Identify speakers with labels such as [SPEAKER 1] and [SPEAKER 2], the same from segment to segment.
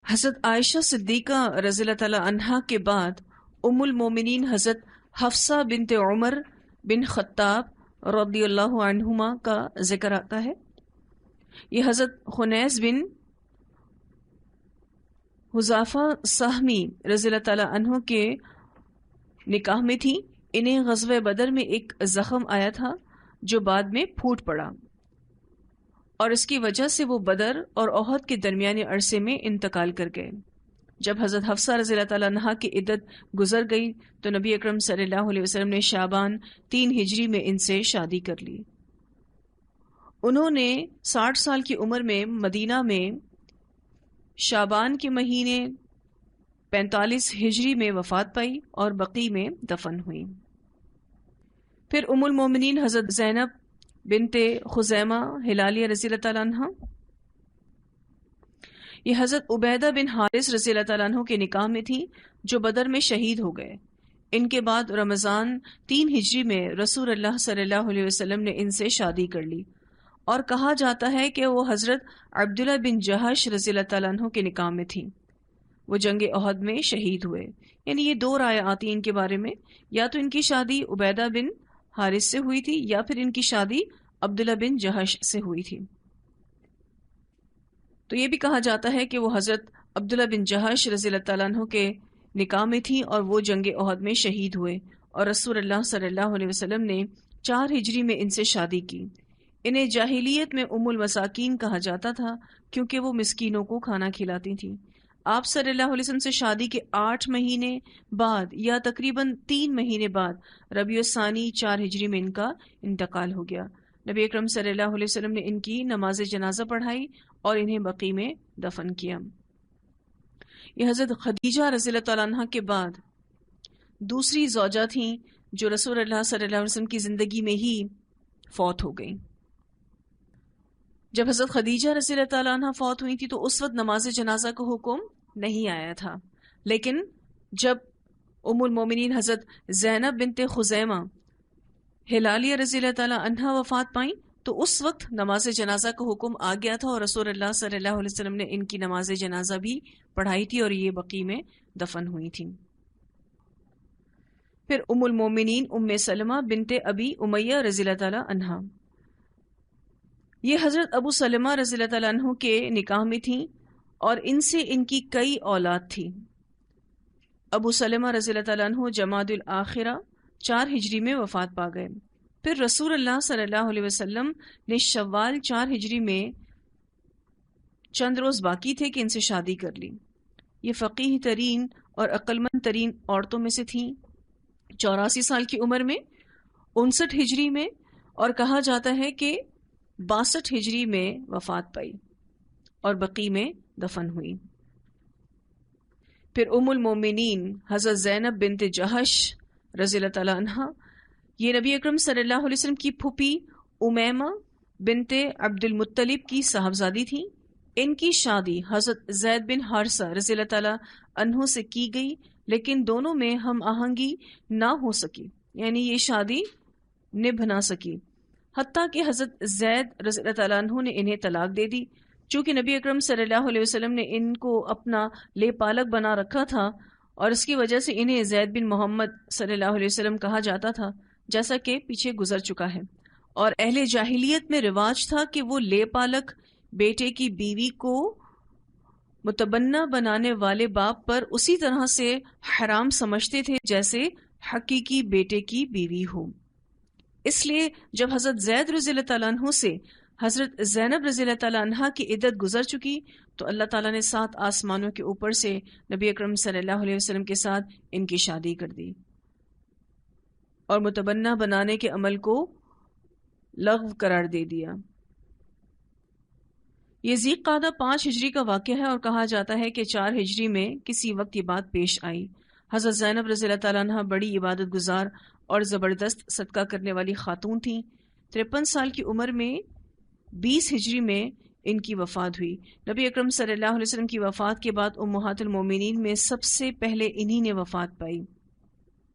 [SPEAKER 1] حضرت عائشہ صدیقہ رضی اللہ تعالی عنہا کے بعد ام المومنین حضرت حفصہ بنت عمر بن خطاب رضی اللہ عنہما کا ذکر آتا ہے۔ یہ حضرت خنیس بن حذافہ سہمی رضی اللہ تعالی عنہ کے نکاح میں تھی۔ انہیں غزوہ بدر میں ایک زخم آیا تھا جو بعد میں پھوٹ پڑا، اور اس کی وجہ سے وہ بدر اور احد کے درمیانے عرصے میں انتقال کر گئے۔ جب حضرت حفصہ رضی اللہ تعالیٰ عنہا کی عدت گزر گئی تو نبی اکرم صلی اللہ علیہ وسلم نے شعبان 3 ہجری میں ان سے شادی کر لی۔ انہوں نے 60 سال کی عمر میں مدینہ میں شعبان کے مہینے 45 ہجری میں وفات پائی اور بقیع میں دفن ہوئی۔ پھر ام المومنین حضرت زینب بنت خزیمہ ہلالیہ رضی اللہ تعالیٰ عنہ، یہ حضرت عبیدہ بن حارث رضی اللہ تعالیٰ عنہ کے نکاح میں تھی جو بدر میں شہید ہو گئے۔ ان کے بعد رمضان 3 ہجری میں رسول اللہ صلی اللہ علیہ وسلم نے ان سے شادی کر لی، اور کہا جاتا ہے کہ وہ حضرت عبداللہ بن جہش رضی اللہ تعالیٰ عنہ کے نکاح میں تھیں۔ وہ جنگ احد میں شہید ہوئے۔ یعنی یہ 2 رائے آتی ہیں ان کے بارے میں، یا تو ان کی شادی عبیدہ بن حارث سے ہوئی تھی یا پھر ان کی شادی عبداللہ بن جہش سے ہوئی تھی۔ تو یہ بھی کہا جاتا ہے کہ وہ حضرت عبداللہ بن جہش رضی اللہ تعالیٰ عنہ کے نکاح میں تھی اور وہ جنگ احد میں شہید ہوئے، اور رسول اللہ صلی اللہ علیہ وسلم نے 4 ہجری میں ان سے شادی کی۔ انہیں جاہلیت میں ام المساکین کہا جاتا تھا کیونکہ وہ مسکینوں کو کھانا کھلاتی تھیں۔ آپ صلی اللہ علیہ وسلم سے شادی کے 8 مہینے بعد یا تقریباً 3 مہینے بعد ربیع الثانی 4 ہجری میں ان کا انتقال ہو گیا۔ نبی اکرم صلی اللہ علیہ وسلم نے ان کی نماز جنازہ پڑھائی اور انہیں بقیع میں دفن کیا۔ یہ حضرت خدیجہ رضی اللہ تعالیٰ عنہ کے بعد دوسری زوجہ تھیں جو رسول اللہ صلی اللہ علیہ وسلم کی زندگی میں ہی فوت ہو گئیں۔ جب حضرت خدیجہ رضی اللہ تعالیٰ عنہ فوت ہوئی تھی تو اس وقت نماز جنازہ کا حکم نہیں آیا تھا، لیکن جب ام المومنین حضرت زینب بنت خزیمہ ہلالیہ رضی اللہ تعالیٰ عنہ وفات پائیں تو اس وقت نماز جنازہ کا حکم آ گیا تھا، اور رسول اللہ صلی اللہ علیہ وسلم نے ان کی نماز جنازہ بھی پڑھائی تھی اور یہ بقیع میں دفن ہوئی تھیں۔ پھر ام المومنین ام سلمہ بنت ابی امیہ رضی اللہ تعالیٰ عنہ، یہ حضرت ابو سلمہ رضی اللہ تعالیٰ عنہ کے نکاح میں تھیں اور ان سے ان کی کئی اولاد تھی۔ ابو سلمہ رضی اللہ تعالیٰ عنہ جمادی الاخرہ 4 ہجری میں وفات پا گئے۔ پھر رسول اللہ صلی اللہ علیہ وسلم نے شوال 4 ہجری میں چند روز باقی تھے کہ ان سے شادی کر لی۔ یہ فقیہ ترین اور عقلمند ترین عورتوں میں سے تھیں۔ 84 سال کی عمر میں 59 ہجری میں، اور کہا جاتا ہے کہ 62 ہجری میں وفات پائی اور بقیع میں دفن ہوئی۔ پھر ام المومنین حضرت زینب بنت جہش رضی اللہ تعالیٰ عنہ، یہ نبی اکرم صلی اللہ علیہ وسلم کی پھوپھی امیمہ بنت عبد المطلب کی صاحبزادی تھی۔ ان کی شادی حضرت زید بن حارثہ رضی اللہ تعالیٰ عنہ سے کی گئی، لیکن دونوں میں ہم آہنگی نہ ہو سکی، یعنی یہ شادی نبھ نہ سکی، حتیٰ کہ حضرت زید رضی اللہ تعالیٰ عنہ نے انہیں طلاق دے دی۔ چونکہ نبی اکرم صلی اللہ علیہ وسلم نے ان کو اپنا لے پالک بنا رکھا تھا، اور اس کی وجہ سے انہیں زید بن محمد صلی اللہ علیہ وسلم کہا جاتا تھا، جیسا کہ پیچھے گزر چکا ہے۔ اور اہل جاہلیت میں رواج تھا کہ وہ لے پالک بیٹے کی بیوی کو متبنہ بنانے والے باپ پر اسی طرح سے حرام سمجھتے تھے جیسے حقیقی بیٹے کی بیوی ہو۔ اس لیے جب حضرت زید رضی اللہ تعالیٰ عنہ سے حضرت زینب رضی اللہ تعالیٰ عنہ کی عدت گزر چکی تو اللہ تعالیٰ نے 7 آسمانوں کے اوپر سے نبی اکرم صلی اللہ علیہ وسلم کے ساتھ ان کی شادی کر دی اور متبنہ بنانے کے عمل کو لغو قرار دے دیا۔ یہ ذی القعدہ 5 ہجری کا واقعہ ہے، اور کہا جاتا ہے کہ 4 ہجری میں کسی وقت یہ بات پیش آئی۔ حضرت زینب رضی اللہ تعالیٰ عنہ بڑی عبادت گزار اور زبردست صدقہ کرنے والی خاتون تھیں۔ 53 سال کی عمر میں 20 ہجری میں ان کی وفات ہوئی۔ نبی اکرم صلی اللہ علیہ وسلم کی وفات کے بعد امہات المومنین میں سب سے پہلے انہی نے وفات پائی۔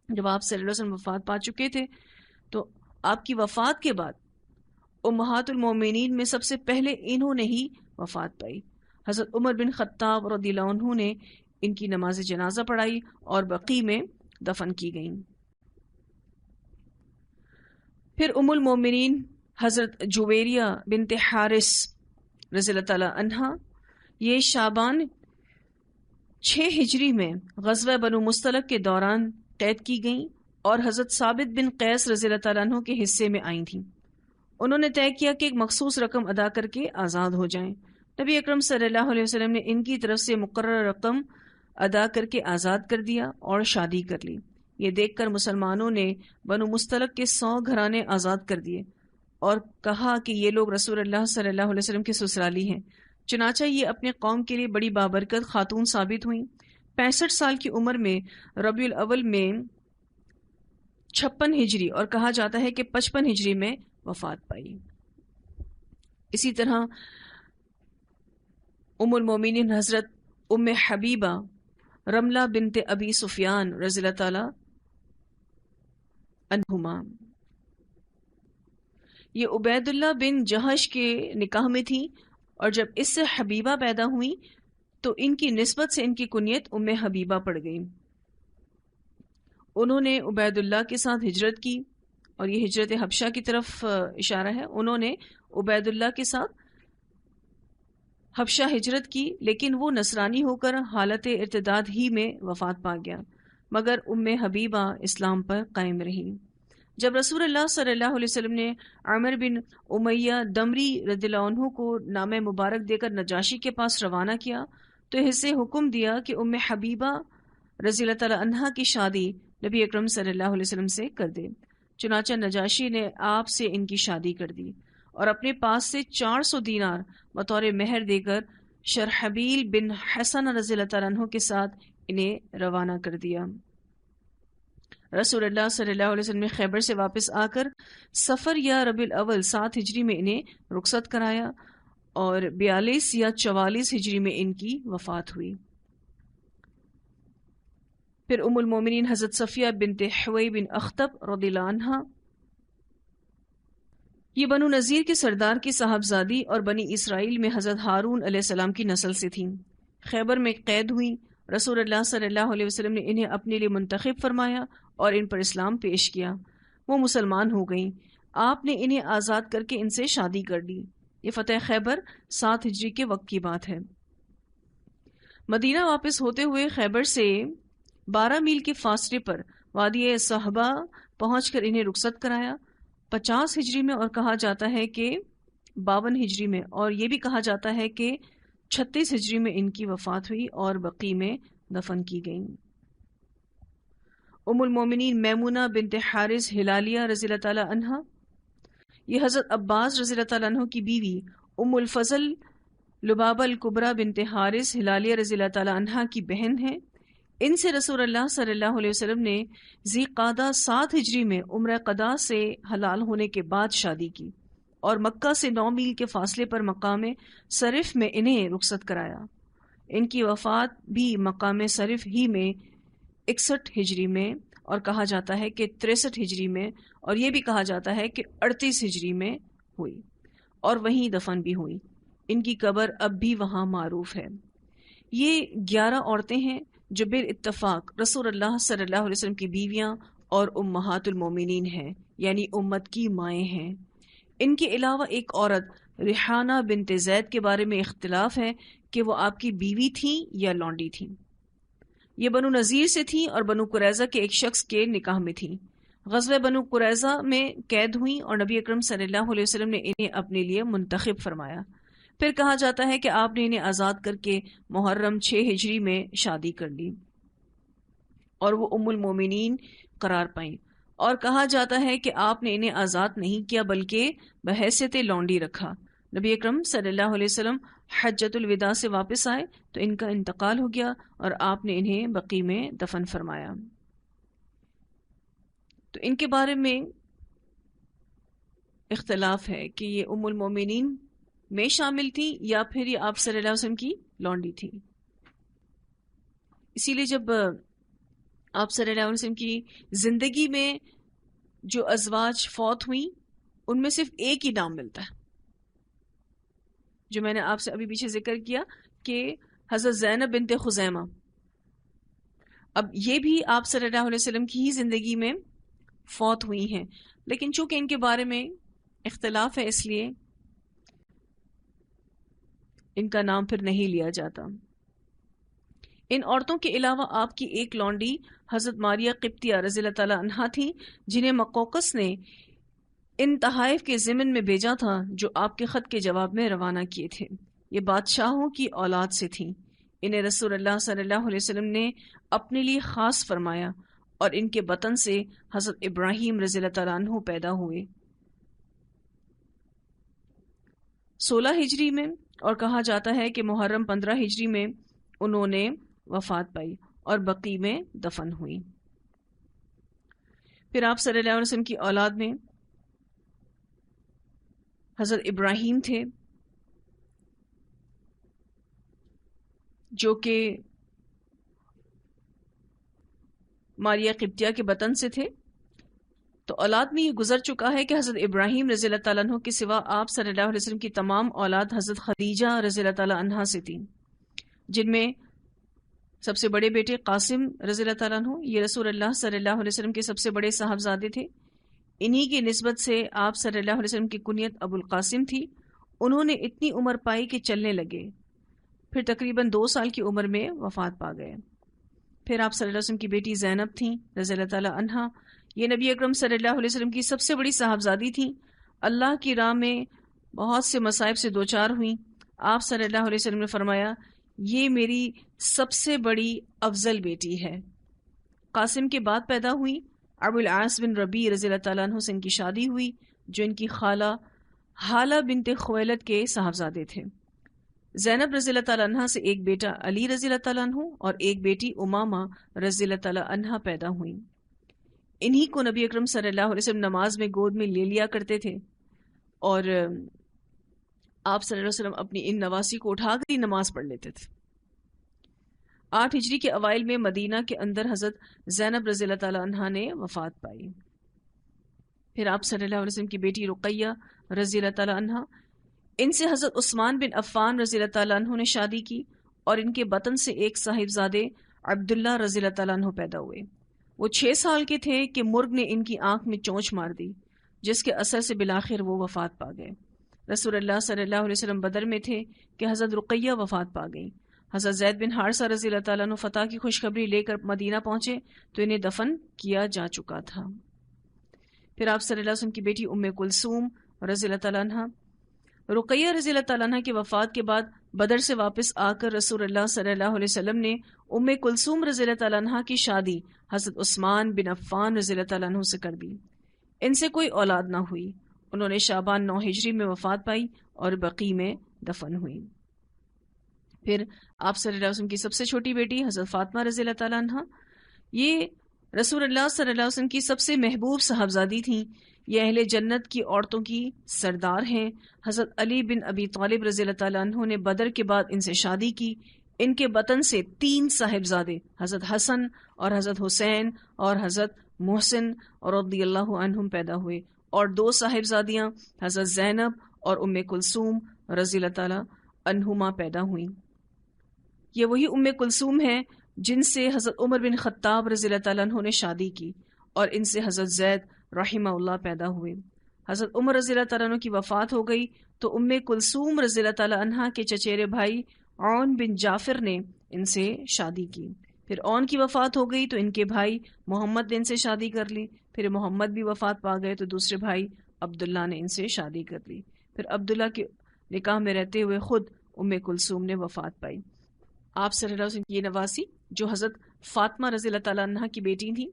[SPEAKER 1] جب آپ صلی اللہ علیہ وسلم وفات پا چکے تھے تو آپ کی وفات کے بعد امہات المومنین میں سب سے پہلے انہوں نے ہی وفات پائی، حضرت عمر بن خطاب رضی اللہ عنہ نے ان کی نماز جنازہ پڑھائی اور بقیع میں دفن کی گئیں۔ پھر ام المومنین حضرت جویریہ بنت حارث رضی اللہ تعالی عنہا، یہ شعبان 6 ہجری میں غزوہ بنو مستلق کے دوران قید کی گئیں اور حضرت ثابت بن قیس رضی اللہ تعالیٰ عنہ کے حصے میں آئی تھیں۔ انہوں نے طے کیا کہ ایک مخصوص رقم ادا کر کے آزاد ہو جائیں۔ نبی اکرم صلی اللہ علیہ وسلم نے ان کی طرف سے مقررہ رقم ادا کر کے آزاد کر دیا اور شادی کر لی۔ یہ دیکھ کر مسلمانوں نے بنو مستلق کے 100 گھرانے آزاد کر دیے اور کہا کہ یہ لوگ رسول اللہ صلی اللہ علیہ وسلم کے سسرالی ہیں۔ چنانچہ یہ اپنے قوم کے لیے بڑی بابرکت خاتون ثابت ہوئیں۔ 65 سال کی عمر میں ربیع الاول میں 56 ہجری اور کہا جاتا ہے کہ 55 ہجری میں وفات پائی۔ اسی طرح ام المومنین حضرت ام حبیبہ رملہ بنت ابی سفیان رضی اللہ تعالی عنہما، یہ عبید اللہ بن جہش کے نکاح میں تھی اور جب اس سے حبیبہ پیدا ہوئی تو ان کی نسبت سے ان کی کنیت ام حبیبہ پڑ گئی۔ انہوں نے عبید اللہ کے ساتھ ہجرت کی اور یہ ہجرت حبشہ کی طرف اشارہ ہے۔ انہوں نے عبید اللہ کے ساتھ حبشہ ہجرت کی، لیکن وہ نصرانی ہو کر حالت ارتداد ہی میں وفات پا گیا، مگر ام حبیبہ اسلام پر قائم رہی۔ جب رسول اللہ صلی اللہ علیہ وسلم نے عامر بن امیہ دمری رضی اللہ عنہ کو نامہ مبارک دے کر نجاشی کے پاس روانہ کیا تو اسے حکم دیا کہ ام حبیبہ رضی اللہ تعالی عنہا کی شادی نبی اکرم صلی اللہ علیہ وسلم سے کر دے۔ چنانچہ نجاشی نے آپ سے ان کی شادی کر دی اور اپنے پاس سے 400 دینار بطور مہر دے کر شرحبیل بن حسن رضی اللہ تعالیٰ عنہ کے ساتھ انہیں روانہ کر دیا۔ رسول اللہ صلی اللہ علیہ وسلم نے خیبر سے واپس آ کر سفر یا ربیع الاول 7 ہجری میں انہیں رخصت کرایا اور 42 یا 44 ہجری میں ان کی وفات ہوئی۔ پھر ام المومنین حضرت صفیہ بنت حوی بن اخطب رضی اللہ عنہا، یہ بنو نذیر کے سردار کی صاحبزادی اور بنی اسرائیل میں حضرت ہارون علیہ السلام کی نسل سے تھیں۔ خیبر میں قید ہوئیں۔ رسول اللہ صلی اللہ علیہ وسلم نے انہیں اپنے لیے منتخب فرمایا اور ان پر اسلام پیش کیا۔ وہ مسلمان ہو گئیں۔ آپ نے انہیں آزاد کر کے ان سے شادی کر لی۔ یہ فتح خیبر 7 ہجری کے وقت کی بات ہے۔ مدینہ واپس ہوتے ہوئے خیبر سے 12 میل کے فاصلے پر وادی صحبہ پہنچ کر انہیں رخصت کرایا 50 ہجری میں، اور کہا جاتا ہے کہ 52 ہجری میں، اور یہ بھی کہا جاتا ہے کہ 36 ہجری میں ان کی وفات ہوئی اور بقیع میں دفن کی گئیں۔ ام المومنین میمونہ بنت حارث ہلالیہ رضی اللہ تعالی عنہا، یہ حضرت عباس رضی اللہ تعالیٰ عنہ کی بیوی ام الفضل لبابہ الکبریٰ بنت حارث ہلالیہ رضی اللہ تعالی عنہا کی بہن ہیں۔ ان سے رسول اللہ صلی اللہ علیہ وسلم نے ذی قعدہ 7 ہجری میں عمرہ قضاء سے حلال ہونے کے بعد شادی کی اور مکہ سے 9 میل کے فاصلے پر مقام صرف میں انہیں رخصت کرایا۔ ان کی وفات بھی مقام صرف ہی میں 61 ہجری میں، اور کہا جاتا ہے کہ 63 ہجری میں، اور یہ بھی کہا جاتا ہے کہ 38 ہجری میں ہوئی اور وہیں دفن بھی ہوئی۔ ان کی قبر اب بھی وہاں معروف ہے۔ یہ 11 عورتیں ہیں جو بالاتفاق رسول اللہ صلی اللہ علیہ وسلم کی بیویاں اور امہات المومنین ہیں، یعنی امت کی مائیں ہیں۔ ان کے علاوہ ایک عورت ریحانہ بنت زید کے بارے میں اختلاف ہے کہ وہ آپ کی بیوی تھیں یا لونڈی تھیں۔ یہ بنو نذیر سے تھیں اور بنو قریظہ کے ایک شخص کے نکاح میں تھیں۔ غزوہ بنو قریظہ میں قید ہوئیں اور نبی اکرم صلی اللہ علیہ وسلم نے انہیں اپنے لیے منتخب فرمایا۔ پھر کہا جاتا ہے کہ آپ نے انہیں آزاد کر کے محرم 6 ہجری میں شادی کر لی اور وہ ام المومنین قرار پائیں، اور کہا جاتا ہے کہ آپ نے انہیں آزاد نہیں کیا بلکہ بحیثیت لونڈی رکھا۔ نبی اکرم صلی اللہ علیہ وسلم حجۃ الوداع سے واپس آئے تو ان کا انتقال ہو گیا اور آپ نے انہیں بقیع میں دفن فرمایا۔ تو ان کے بارے میں اختلاف ہے کہ یہ ام المومنین میں شامل تھی یا پھر یہ آپ صلی اللہ علیہ وسلم کی لونڈی تھی۔ اسی لیے جب آپ صلی اللہ علیہ وسلم کی زندگی میں جو ازواج فوت ہوئیں ان میں صرف ایک ہی نام ملتا ہے، جو میں نے آپ سے ابھی پیچھے ذکر کیا کہ حضرت زینب بنت خزیمہ، اب یہ بھی آپ صلی اللہ علیہ وسلم کی ہی زندگی میں فوت ہوئی ہیں، لیکن چونکہ ان کے بارے میں اختلاف ہے اس لیے ان کا نام پھر نہیں لیا جاتا۔ ان عورتوں کے علاوہ آپ کی ایک لونڈی حضرت ماریہ قبطیہ رضی اللہ تعالی عنہا تھیں، جنہیں مقوقس نے ان تحائف کے ضمن میں بھیجا تھا جو آپ کے خط کے جواب میں روانہ کیے تھے۔ یہ بادشاہوں کی اولاد سے تھیں۔ انہیں رسول اللہ صلی اللہ علیہ وسلم نے اپنے لیے خاص فرمایا اور ان کے بطن سے حضرت ابراہیم رضی اللہ تعالیٰ عنہ پیدا ہوئے 16 ہجری میں، اور کہا جاتا ہے کہ محرم 15 ہجری میں انہوں نے وفات پائی اور بقیع میں دفن ہوئی۔ پھر آپ صلی اللہ علیہ وسلم کی اولاد میں حضرت ابراہیم تھے جو کہ ماریہ قبطیہ کے بطن سے تھے۔ تو اولاد میں یہ گزر چکا ہے کہ حضرت ابراہیم رضی اللہ تعالیٰ عنہ کے سوا آپ صلی اللہ علیہ وسلم کی تمام اولاد حضرت خدیجہ رضی اللہ تعالیٰ عنہا سے تھیں، جن میں سب سے بڑے بیٹے قاسم رضی اللہ تعالیٰ عنہ، یہ رسول اللہ صلی اللہ علیہ وسلم کے سب سے بڑے صاحبزادے تھے۔ انہی کی نسبت سے آپ صلی اللہ علیہ وسلم کی کنیت ابو القاسم تھی۔ انہوں نے اتنی عمر پائی کہ چلنے لگے، پھر تقریباً 2 سال کی عمر میں وفات پا گئے۔ پھر آپ صلی اللہ علیہ وسلم کی بیٹی زینب تھیں رضی اللہ تعالیٰ عنہا، یہ نبی اکرم صلی اللہ علیہ وسلم کی سب سے بڑی صاحبزادی تھیں۔ اللہ کی راہ میں بہت سے مصائب سے دوچار ہوئیں۔ آپ صلی اللہ علیہ وسلم نے فرمایا، یہ میری سب سے بڑی افضل بیٹی ہے۔ قاسم کے بعد پیدا ہوئی ابو العاص بن ربیع رضی اللہ تعالیٰ عنہ سے ان کی شادی ہوئی، جو ان کی خالہ حالہ بنت خویلد کے صاحبزادے تھے۔ زینب رضی اللہ تعالیٰ عنہ سے ایک بیٹا علی رضی اللہ تعالیٰ عنہ اور ایک بیٹی امامہ رضی اللہ تعالیٰ عنہ پیدا ہوئیں۔ انہی کو نبی اکرم صلی اللہ علیہ وسلم نماز میں گود میں لے لیا کرتے تھے، اور آپ صلی اللہ علیہ وسلم اپنی ان نواسی کو اٹھا کر ہی نماز پڑھ لیتے تھے۔ 8 ہجری کے اوائل میں مدینہ کے اندر حضرت زینب رضی اللہ تعالیٰ عنہ نے وفات پائی۔ پھر آپ صلی اللہ علیہ وسلم کی بیٹی رقیہ رضی اللہ تعالیٰ عنہ، ان سے حضرت عثمان بن عفان رضی اللہ تعالیٰ عنہ نے شادی کی، اور ان کے بطن سے ایک صاحبزادے عبداللہ رضی اللہ تعالیٰ عنہ پیدا ہوئے۔ وہ 6 سال کے تھے کہ مرغ نے ان کی آنکھ میں چونچ مار دی، جس کے اثر سے بالآخر وہ وفات پا گئے۔ رسول اللہ صلی اللہ علیہ وسلم بدر میں تھے کہ حضرت رقیہ وفات پا گئی۔ حضرت زید بن حارثہ رضی اللہ تعالیٰ عنہ فتح کی خوشخبری لے کر مدینہ پہنچے تو انہیں دفن کیا جا چکا تھا۔ پھر آپ صلی اللہ علیہ وسلم کی بیٹی ام کلثوم رضی اللہ تعالیٰ عنہ، رقیہ رضی اللہ تعالیٰ عنہ کی وفات کے بعد بدر سے واپس آ کر رسول اللہ صلی اللہ علیہ وسلم نے ام کلثوم رضی اللہ تعالیٰ عنہ کی شادی حضرت عثمان بن عفان رضی اللہ تعالیٰ عنہ سے کر دی۔ ان سے کوئی اولاد نہ ہوئی۔ انہوں نے شعبان 9 ہجری میں وفات پائی اور بقیع میں دفن ہوئی۔ پھر آپ صلی اللہ علیہ وسلم کی سب سے چھوٹی بیٹی حضرت فاطمہ رضی اللہ تعالیٰ عنہ، یہ رسول اللہ صلی اللہ علیہ وسلم کی سب سے محبوب صاحبزادی تھیں۔ یہ اہل جنت کی عورتوں کی سردار ہیں۔ حضرت علی بن ابی طالب رضی اللہ تعالیٰ عنہ نے بدر کے بعد ان سے شادی کی۔ ان کے بطن سے 3 صاحبزادے حضرت حسن اور حضرت حسین اور حضرت محسن رضی اللہ عنہم پیدا ہوئے، اور 2 صاحبزادیاں حضرت زینب اور ام کلثوم رضی اللہ تعالیٰ عنہما پیدا ہوئیں۔ یہ وہی ام کلثوم ہے جن سے حضرت عمر بن خطاب رضی اللہ تعالیٰ عنہ نے شادی کی، اور ان سے حضرت زید رحمہ اللہ پیدا ہوئے۔ حضرت عمر رضی اللہ تعالیٰ عنہ کی وفات ہو گئی تو ام کلثوم رضی اللہ تعالیٰ عنہ کے چچیرے بھائی عون بن جعفر نے ان سے شادی کی۔ پھر عون کی وفات ہو گئی تو ان کے بھائی محمد نے ان سے شادی کر لی۔ پھر محمد بھی وفات پا گئے تو دوسرے بھائی عبداللہ نے ان سے شادی کر لی۔ پھر عبداللہ کے نکاح میں رہتے ہوئے خود ام کلثوم نے وفات پائی۔ آپ صلی اللہ علیہ وسلم کی یہ نواسی جو حضرت فاطمہ رضی اللہ تعالیٰ عنہ کی بیٹی تھیں،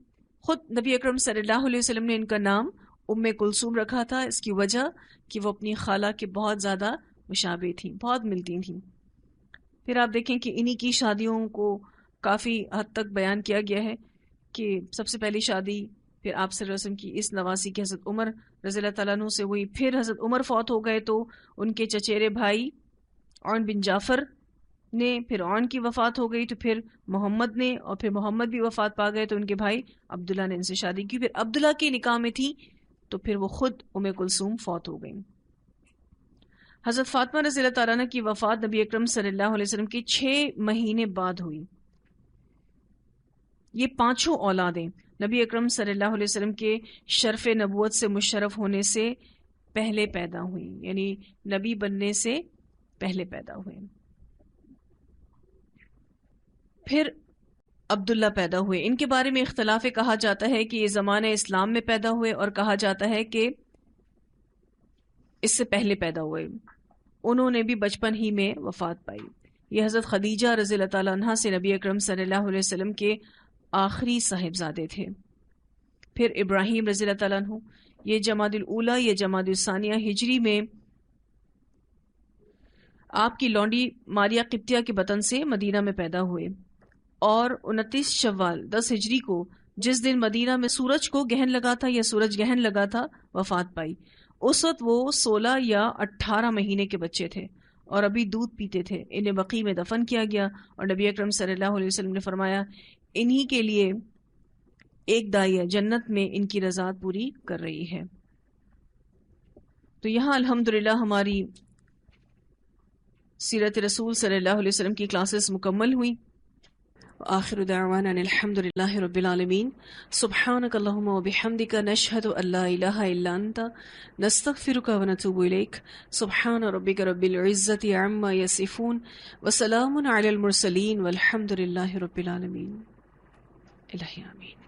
[SPEAKER 1] خود نبی اکرم صلی اللہ علیہ وسلم نے ان کا نام ام کلثوم رکھا تھا، اس کی وجہ کہ وہ اپنی خالہ کے بہت زیادہ مشابہ تھیں، بہت ملتی تھیں۔ پھر آپ دیکھیں کہ انہی کی شادیوں کو کافی حد تک بیان کیا گیا ہے کہ سب سے پہلی شادی پھر آپ صلی اللہ علیہ وسلم کی اس نواسی کے حضرت عمر رضی اللہ تعالیٰ عنہ سے ہوئی۔ پھر حضرت عمر فوت ہو گئے تو ان کے چچیرے بھائی عون بن جعفر نے، پھر عون کی وفات ہو گئی تو پھر محمد نے، اور پھر محمد بھی وفات پا گئے تو ان کے بھائی عبداللہ نے ان سے شادی کی۔ پھر عبداللہ کے نکاح میں تھی تو پھر وہ خود ام کلثوم فوت ہو گئیں۔ حضرت فاطمہ رضی اللہ تعالیٰ عنہ کی وفات نبی اکرم صلی اللہ علیہ وسلم کے 6 مہینے بعد ہوئی. یہ پانچوں اولادیں نبی اکرم صلی اللہ علیہ وسلم کے شرف نبوت سے مشرف ہونے سے پہلے پیدا ہوئی، یعنی نبی بننے سے پہلے پیدا ہوئے. پھر عبداللہ پیدا ہوئے. ان کے بارے میں اختلاف ہے، کہا جاتا ہے کہ یہ زمانہ اسلام میں پیدا ہوئے اور کہا جاتا ہے کہ اس سے پہلے پیدا ہوئے. انہوں نے بھی بچپن ہی میں وفات پائی. یہ حضرت خدیجہ رضی اللہ تعالیٰ عنہ سے نبی اکرم صلی اللہ علیہ وسلم کے آخری صاحبزادے تھے. پھر ابراہیم رضی اللہ تعالیٰ عنہ، یہ جمادی الاولیٰ یا جمادی الثانیہ ہجری میں آپ کی لونڈی ماریہ قبطیہ کے بطن سے مدینہ میں پیدا ہوئے، اور 29 شوال 10 ہجری کو جس دن مدینہ میں سورج کو گہن لگا تھا یا سورج گہن لگا تھا وفات پائی. اس وقت وہ 16 یا 18 مہینے کے بچے تھے اور ابھی دودھ پیتے تھے. انہیں بقیع میں دفن کیا گیا اور نبی اکرم صلی اللہ علیہ وسلم نے فرمایا انہی کے لیے ایک داعیہ جنت میں ان کی رضاعت پوری کر رہی ہے. تو یہاں الحمدللہ ہماری سیرت رسول صلی اللہ علیہ وسلم کی کلاسز مکمل ہوئیں. آخر دعوانا الحمد للہ رب العالمین. سبحانک اللہم و بحمدک نشہد ان لا الہ الا انت نستغفرک و نتوب الیک. سبحان ربک رب العزت عما یصفون وسلام علی المرسلین والحمد للہ رب العالمین. الہی آمین.